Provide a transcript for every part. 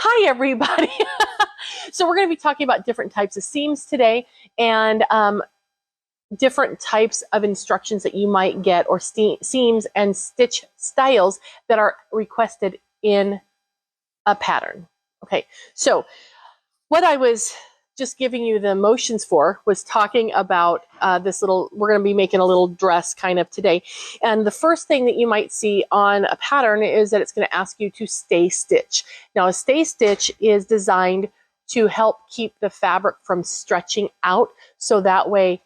Hi, everybody. So we're going to be talking about different types of seams today and different types of instructions that you might get, or seams and stitch styles that are requested in a pattern. Okay, so what I was just giving you the motions for was talking about this little, we're going to be making a little dress kind of today. And the first thing that you might see on a pattern is that it's going to ask you to stay stitch. Now, a stay stitch is designed to help keep the fabric from stretching out, so that way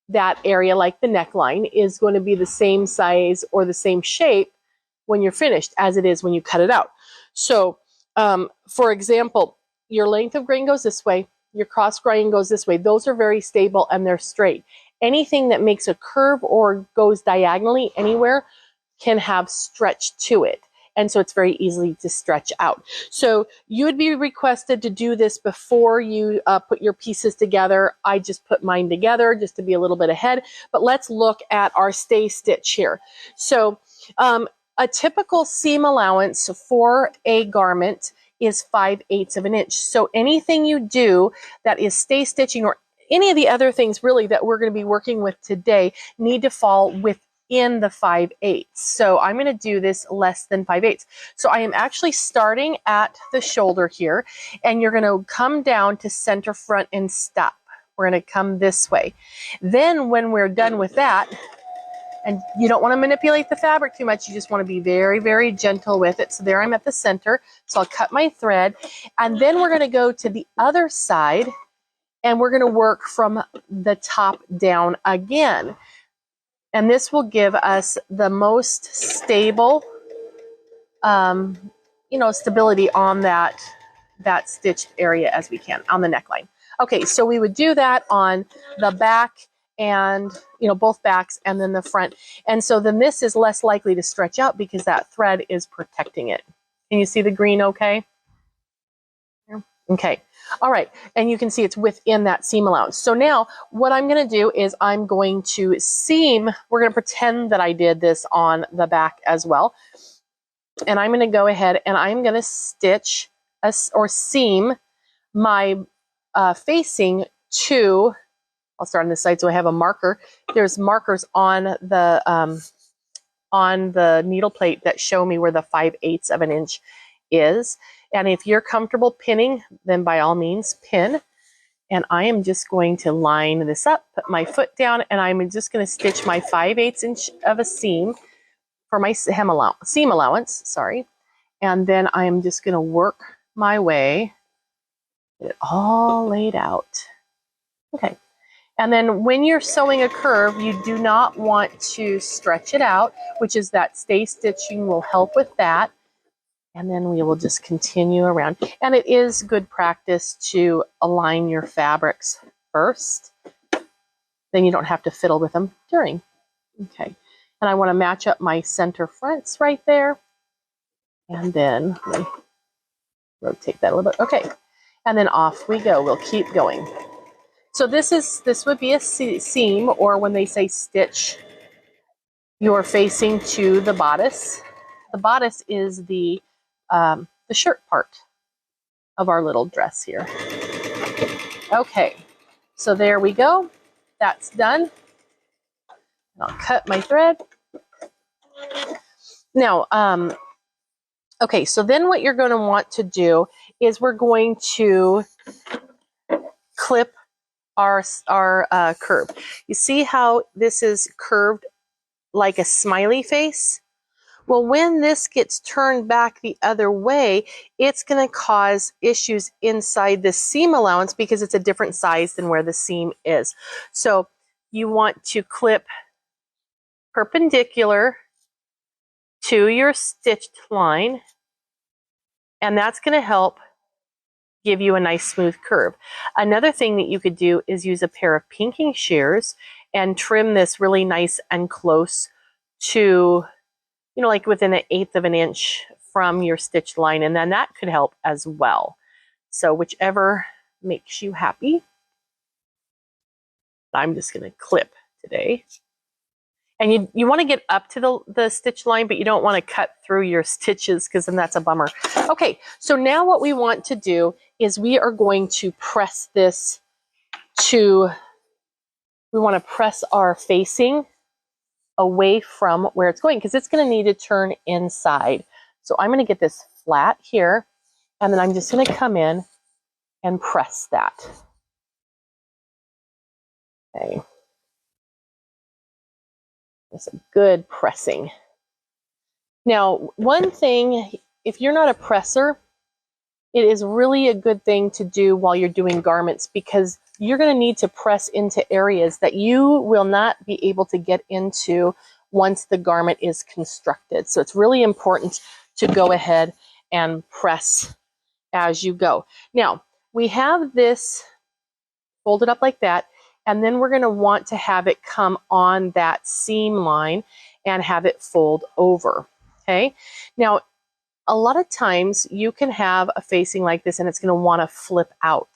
that area, like the neckline, is going to be the same size or the same shape when you're finished as it is when you cut it out. So for example, your length of grain goes this way, your cross grain goes this way. Those are very stable and they're straight. Anything that makes a curve or goes diagonally anywhere can have stretch to it. And so it's very easy to stretch out. So you would be requested to do this before you put your pieces together. I just put mine together just to be a little bit ahead. But let's look at our stay stitch here. So a typical seam allowance for a garment is 5/8 of an inch. So anything you do that is stay stitching, or any of the other things really that we're going to be working with today, need to fall within the 5/8. So I'm going to do this less than 5/8. So I am actually starting at the shoulder here, and you're going to come down to center front and stop. We're going to come this way. Then when we're done with that, and you don't want to manipulate the fabric too much. You just want to be very, very gentle with it. So there I'm at the center. So I'll cut my thread. And then we're going to go to the other side, and we're going to work from the top down again. And this will give us the most stable, stability on that stitched area as we can on the neckline. Okay, so we would do that on the back and, both backs and then the front. And so then this is less likely to stretch out because that thread is protecting it. Can you see the green okay? Okay. All right. And you can see it's within that seam allowance. So now what I'm going to do is I'm going to seam. We're going to pretend that I did this on the back as well. And I'm going to go ahead and I'm going to stitch or seam my facing to, I'll start on this side so I have a marker. There's markers on the needle plate that show me where the 5/8 of an inch is. And if you're comfortable pinning, then by all means pin. And I am just going to line this up, put my foot down, and I'm just going to stitch my 5/8 inch of a seam for my seam allowance, sorry. And then I'm just going to work my way, get it all laid out. Okay. And then when you're sewing a curve, you do not want to stretch it out, which is that stay stitching will help with that. And then we will just continue around. And it is good practice to align your fabrics first. Then you don't have to fiddle with them during. Okay. And I want to match up my center fronts right there. And then let me rotate that a little bit. Okay. And then off we go. We'll keep going. So this would be a seam, or when they say stitch, you're facing to the bodice. The bodice is the shirt part of our little dress here. Okay, so there we go. That's done. I'll cut my thread. Now, okay, so then what you're going to want to do is we're going to clip our curve. You see how this is curved like a smiley face? Well, when this gets turned back the other way, it's going to cause issues inside the seam allowance because it's a different size than where the seam is. So you want to clip perpendicular to your stitched line, and that's going to help give you a nice smooth curve. Another thing that you could do is use a pair of pinking shears and trim this really nice and close to, like within 1/8 of an inch from your stitched line, and then that could help as well. So whichever makes you happy. I'm just going to clip today. And you want to get up to the stitch line, but you don't want to cut through your stitches because then that's a bummer. Okay, so now what we want to do is we are going to press this we want to press our facing away from where it's going because it's going to need to turn inside. So I'm going to get this flat here, and then I'm just going to come in and press that. Okay. That's a good pressing. Now, one thing, if you're not a presser, it is really a good thing to do while you're doing garments because you're going to need to press into areas that you will not be able to get into once the garment is constructed. So it's really important to go ahead and press as you go. Now, we have this folded up like that, and then we're going to want to have it come on that seam line and have it fold over. Okay. Now, a lot of times you can have a facing like this and it's going to want to flip out.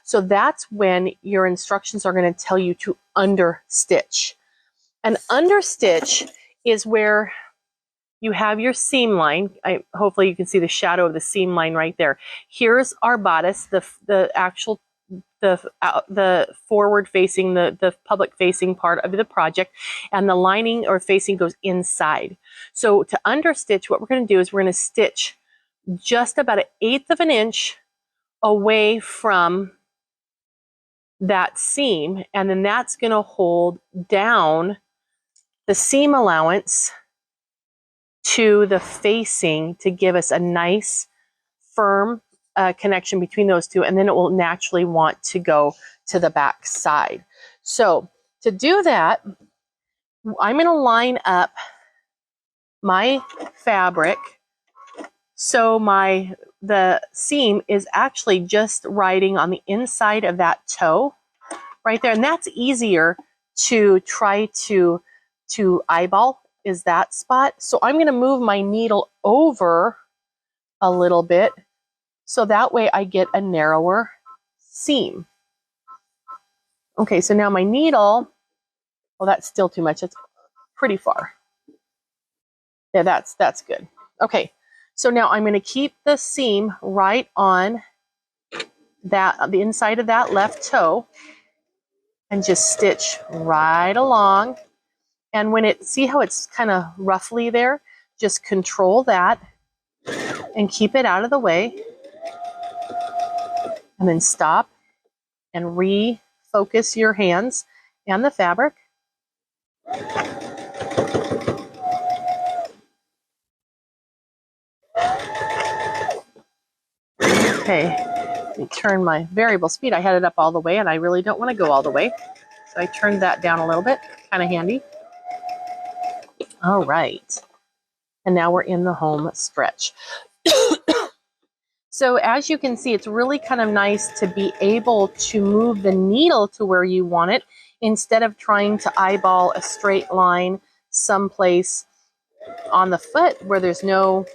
So that's when your instructions are going to tell you to understitch. An understitch is where you have your seam line. Hopefully you can see the shadow of the seam line right there. Here's our bodice, the actual the forward facing, the public facing part of the project, and the lining or facing goes inside. So to understitch, what we're going to do is we're going to stitch just about 1/8 of an inch away from that seam, and then that's going to hold down the seam allowance to the facing to give us a nice firm connection between those two, and then it will naturally want to go to the back side. So to do that, I'm going to line up my fabric so the seam is actually just riding on the inside of that toe right there, and that's easier to try to eyeball is that spot. So I'm going to move my needle over a little bit so that way I get a narrower seam. Okay, so now my needle, well, that's still too much. It's pretty far. Yeah, that's good. Okay, so now I'm going to keep the seam right on the inside of that left toe and just stitch right along. And when see how it's kind of roughly there, just control that and keep it out of the way. And then stop and refocus your hands and the fabric. Okay, let me turn my variable speed. I had it up all the way and I really don't want to go all the way. So I turned that down a little bit, kind of handy. All right, and now we're in the home stretch. So as you can see, it's really kind of nice to be able to move the needle to where you want it instead of trying to eyeball a straight line someplace on the foot where there's no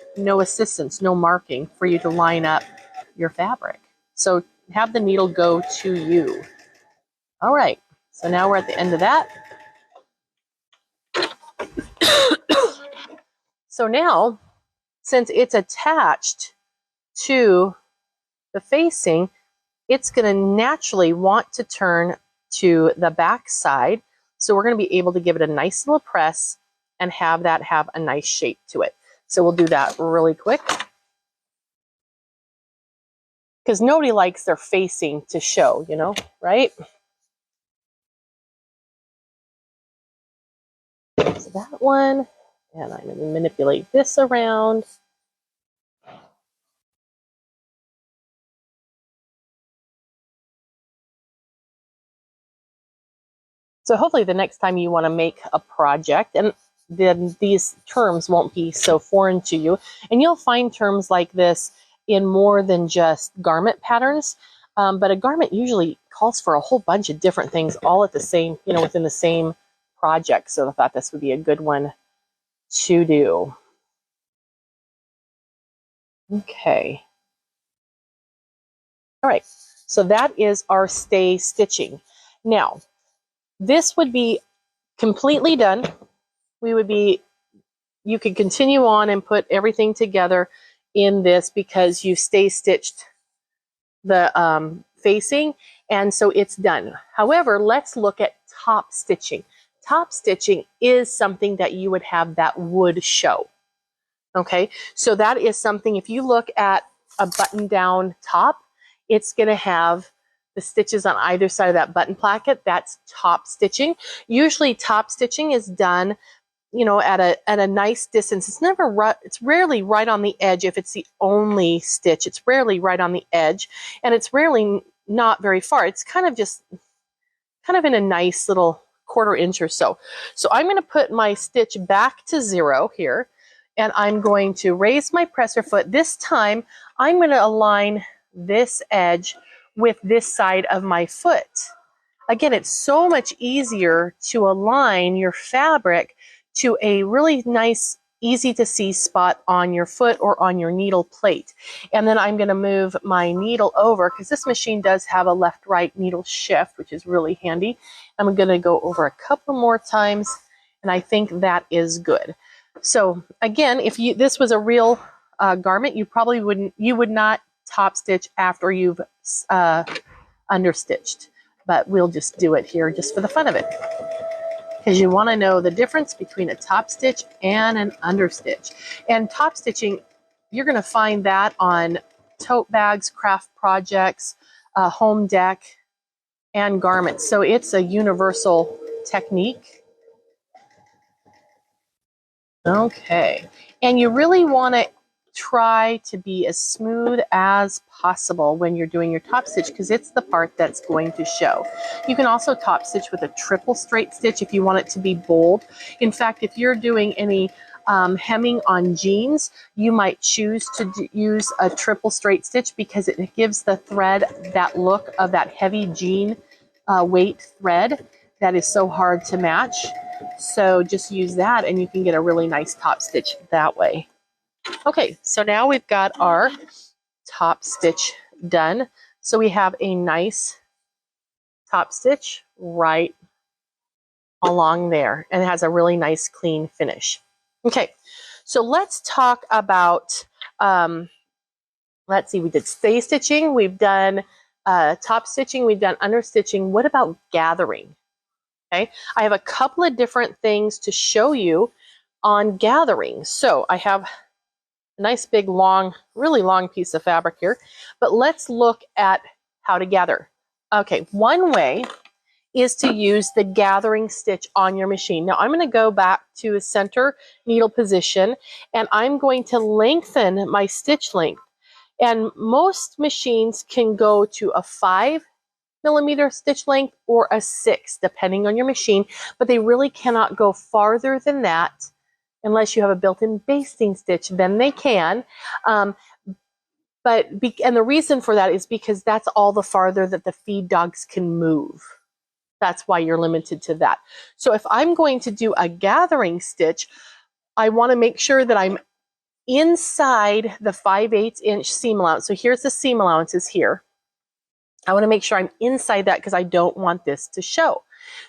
assistance, no marking for you to line up your fabric. So have the needle go to you. All right, so now we're at the end of that. So now, since it's attached to the facing, it's going to naturally want to turn to the back side. So we're going to be able to give it a nice little press and have that have a nice shape to it. So we'll do that really quick, because nobody likes their facing to show, you know, right? So that one, and I'm going to manipulate this around. So hopefully the next time you want to make a project, and then these terms won't be so foreign to you, and you'll find terms like this in more than just garment patterns, but a garment usually calls for a whole bunch of different things all at the same, you know, within the same project. So I thought this would be a good one to do. Okay. All right, so that is our stay stitching. Now, this would be completely done you could continue on and put everything together in this because you stay stitched the facing, and so it's done. However, let's look at top stitching. Top stitching is something that you would have that would show. Okay, so that is something, if you look at a button down top, it's going to have the stitches on either side of that button placket. That's top stitching. Usually top stitching is done, you know, at a nice distance. It's rarely right on the edge. If it's the only stitch, it's rarely right on the edge, and it's rarely not very far. It's kind of in a nice little 1/4 inch or so. So I'm going to put my stitch back to 0 here, and I'm going to raise my presser foot. This time I'm going to align this edge with this side of my foot. Again, it's so much easier to align your fabric to a really nice, easy to see spot on your foot or on your needle plate. And then I'm going to move my needle over, because this machine does have a left-right needle shift, which is really handy. I'm going to go over a couple more times, and I think that is good. So again, if this was a real garment, you would not top stitch after you've understitched, but we'll just do it here just for the fun of it, because you want to know the difference between a top stitch and an understitch. And top stitching, you're going to find that on tote bags, craft projects, home deck, and garments. So it's a universal technique. Okay, and you really want to try to be as smooth as possible when you're doing your top stitch, because it's the part that's going to show. You can also top stitch with a triple straight stitch if you want it to be bold. In fact, if you're doing any hemming on jeans, you might choose to use a triple straight stitch because it gives the thread that look of that heavy jean weight thread that is so hard to match. So just use that and you can get a really nice top stitch that way. Okay, so now we've got our top stitch done. So we have a nice top stitch right along there, and it has a really nice clean finish. Okay, so let's talk about, let's see, we did stay stitching, we've done top stitching, we've done understitching. What about gathering? Okay, I have a couple of different things to show you on gathering. So I have a nice big long, really long piece of fabric here, but let's look at how to gather. Okay, one way is to use the gathering stitch on your machine. Now I'm going to go back to a center needle position, and I'm going to lengthen my stitch length. And most machines can go to a 5mm stitch length or a 6, depending on your machine, but they really cannot go farther than that unless you have a built-in basting stitch. Then they can. And the reason for that is because that's all the farther that the feed dogs can move. That's why you're limited to that. So if I'm going to do a gathering stitch, I want to make sure that I'm inside the 5/8 inch seam allowance. So here's the seam allowances here. I want to make sure I'm inside that because I don't want this to show.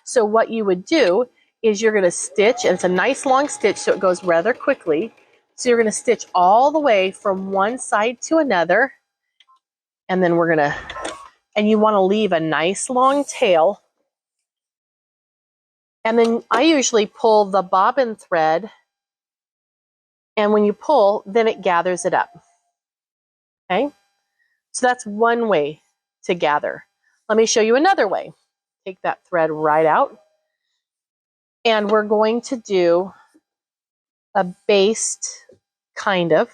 So what you would do is you're going to stitch, and it's a nice long stitch, so it goes rather quickly. So you're going to stitch all the way from one side to another, and then and you want to leave a nice long tail. And then I usually pull the bobbin thread, and when you pull, then it gathers it up. Okay? So that's one way to gather. Let me show you another way. Take that thread right out, and we're going to do a based kind of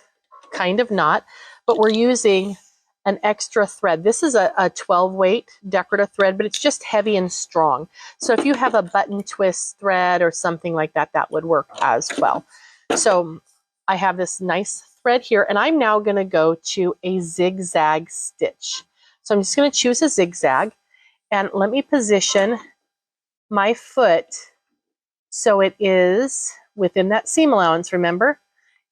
knot, but we're using an extra thread. This is a 12 weight decorative thread, but it's just heavy and strong. So if you have a button twist thread or something like that, that would work as well. So I have this nice thread here, and I'm now going to go to a zigzag stitch. So I'm just going to choose a zigzag, and let me position my foot so it is within that seam allowance, remember?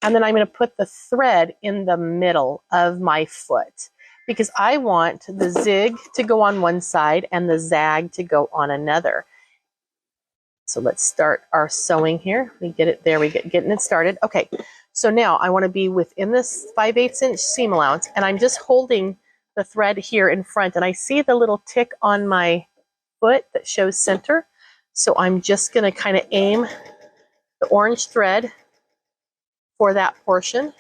And then I'm going to put the thread in the middle of my foot, because I want the zig to go on one side and the zag to go on another. So let's start our sewing here. We get it there, getting it started. Okay, so now I want to be within this 5/8 inch seam allowance, and I'm just holding the thread here in front, and I see the little tick on my foot that shows center. So I'm just going to kind of aim the orange thread for that portion.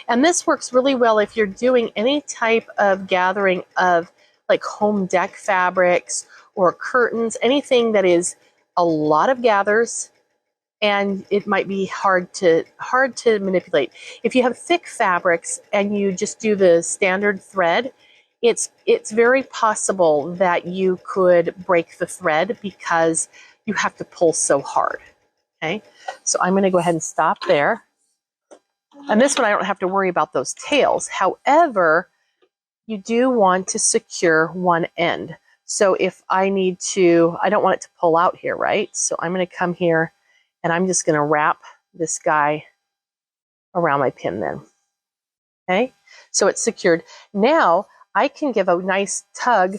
And this works really well if you're doing any type of gathering of like home deck fabrics or curtains, anything that is a lot of gathers, and it might be hard to manipulate. If you have thick fabrics and you just do the standard thread, it's very possible that you could break the thread because you have to pull so hard. Okay, so I'm going to go ahead and stop there. And this one I don't have to worry about those tails. However, you do want to secure one end. So if I need to, I don't want it to pull out here, right? So I'm going to come here and I'm just going to wrap this guy around my pin then. Okay, so it's secured. Now I can give a nice tug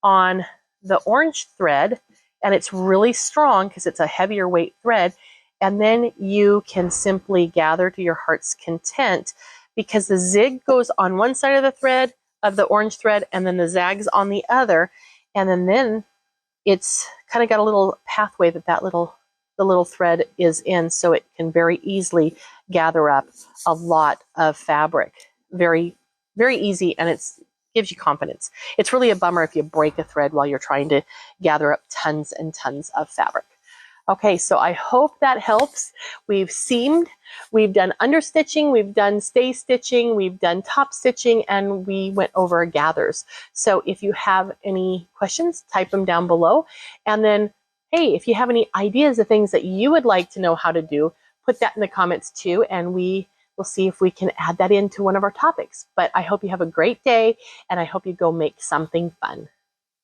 on the orange thread, and it's really strong because it's a heavier weight thread. And then you can simply gather to your heart's content, because the zig goes on one side of the thread, of the orange thread, and then the zag's on the other. And then it's kind of got a little pathway that the little thread is in, so it can very easily gather up a lot of fabric. Very, very easy, and it gives you confidence. It's really a bummer if you break a thread while you're trying to gather up tons and tons of fabric. Okay, so I hope that helps. We've seamed, we've done understitching, we've done stay stitching, we've done top stitching, and we went over gathers. So if you have any questions, type them down below. And then, hey, if you have any ideas of things that you would like to know how to do, put that in the comments too, and we will see if we can add that into one of our topics. But I hope you have a great day, and I hope you go make something fun.